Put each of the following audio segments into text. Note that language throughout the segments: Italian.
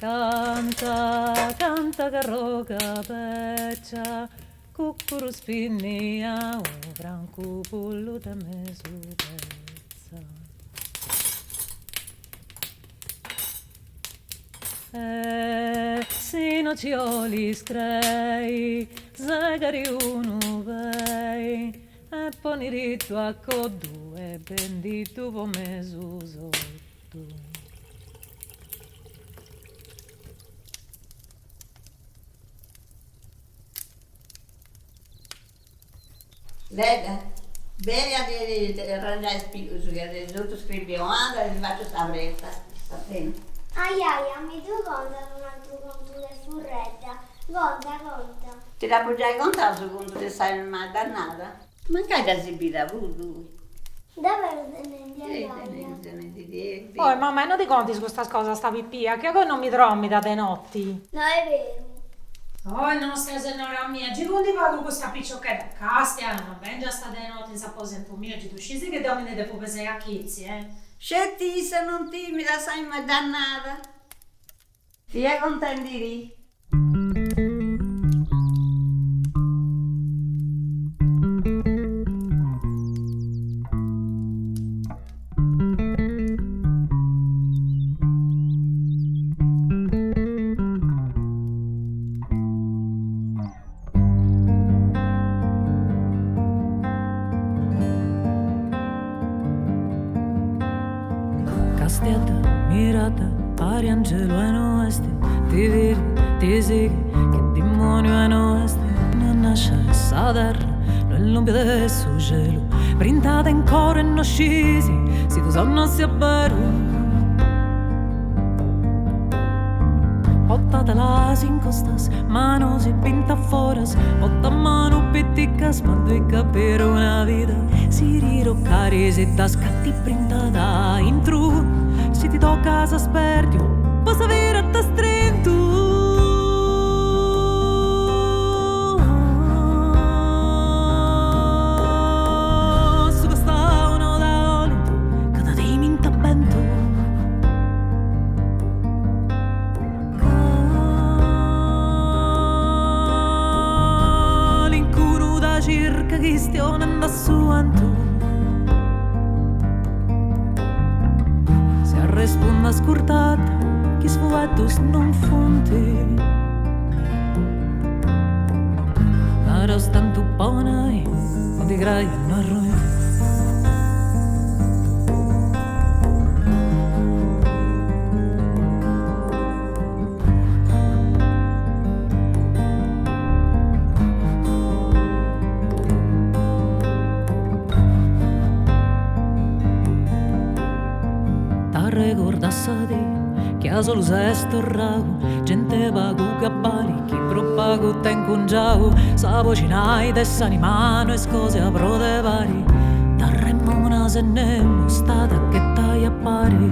Canta, canta carroca peccia, cuccuru spinnia, un branco pullo da me su pezza. Sino cioli screi, zagari uno vei, e poni ritto a coddu, e bendito come su sotto. Vedi, bene a arrangiare il sottoscriviamo, e vi faccio sapretta, sta bene? Aiaia, mi tu conta un altro conto del furretta. Conta. Ti la puoi già contare su conto che sei una dannata? Ma che hai esibita lui? Davvero te ne andiamo? Poi mamma, non ti conti su questa cosa, sta pippia, che poi non mi dormi da te notti. No, è vero. Oh, non stai senora mia, ci conti con questa piccioccata castia, non ben già sta te notti in s'apposento mio, ci tu scisi che domine dopo per sei a chizzi, Scettisa, non timida, sei una dannata. Ti è contenti lì? Castiata, mirata, pari angelo e noeste, ti vedi, ti segui, che demonio è noeste, non nasce sa terra, non l'umbia del suo cielo, printata in coro e non scisi, si tu sonno sia vero. Pottata la sin costas, mano si pinta foras, potta mano pitticas, ma due capire una vita, si riroccare si da scatti printata in true. Se ti tocca sa sperdio, posso avere a te stretto. Su questa uno da olito, che da te mi intabento. L'incuru da circa che stiamo andando su anto. Risponda scurtata, chi sfuatus non fonte. Ma rostanto ponai, non ti grai non arroi. Che a solo sesto rago, gente pago cabali, chi propago ten congiao, sa vocinai dessa di mano e scose a prode vari, darremmo una se nemmo stata che tai a pari.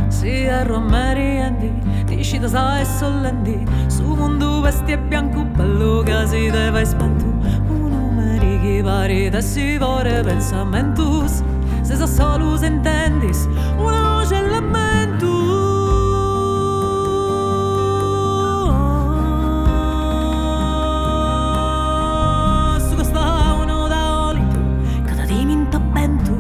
Si erro a meriendi, dici da sa e sollendi, su mondo vesti e bianco bello che si deve spento, un numeri che pari da si vore pensamentus. Se sa solo intendis una voce e lamento. Su questa uno da olito, che da te mi intabento.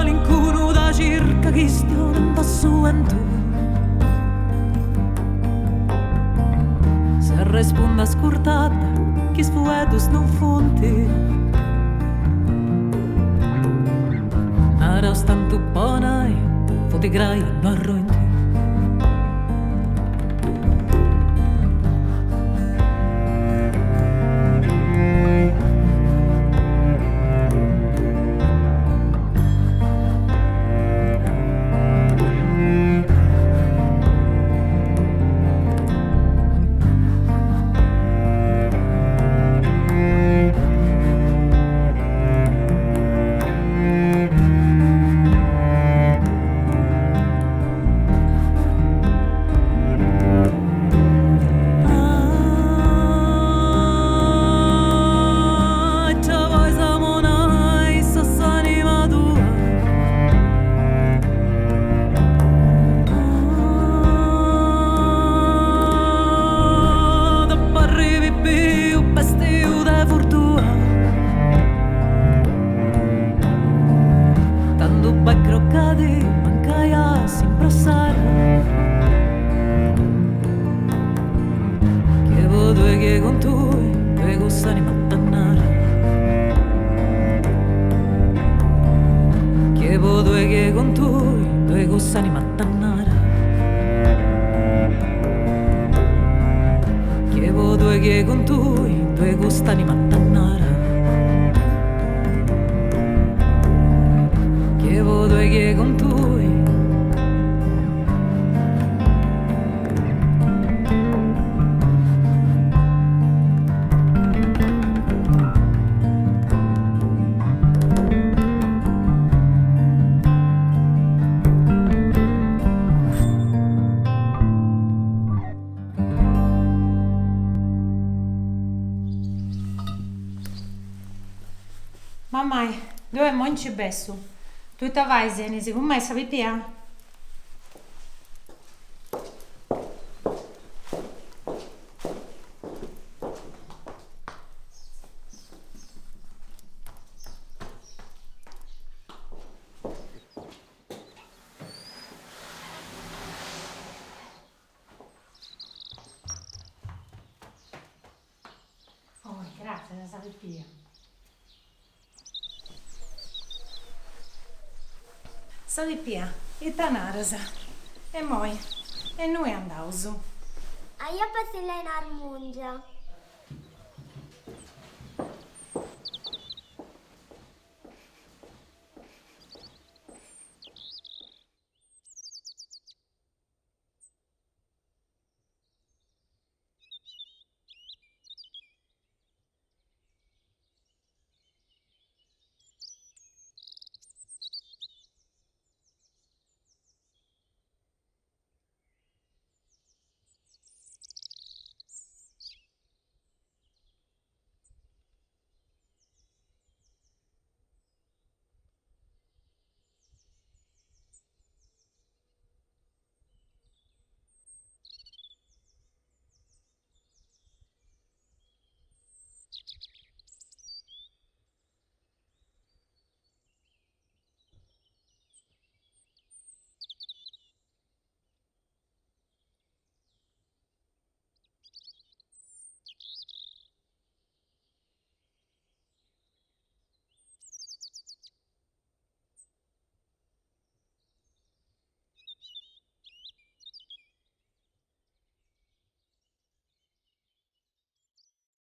L'incuru da circa che stiamo andando su vento. Risponda scurtata, chi sfuetus non fonti. Ara stanto ponai, foti graia non arrointi. vai croccati, mancaia sempre assare. Che vuoi che con tu, che costani mattannare. Che vuoi che con tu, che costani mattannare. Che vuoi che con tu, che costani mattannare. Che vuoi che con tu. Mamma, dove monci besso? Tu te vai, Zenisi, come sapi pia? Oh, grazie, ne sapi pia. Sapi pia, e tanarasa. E moi, e noi andausu. A io passo in armungia.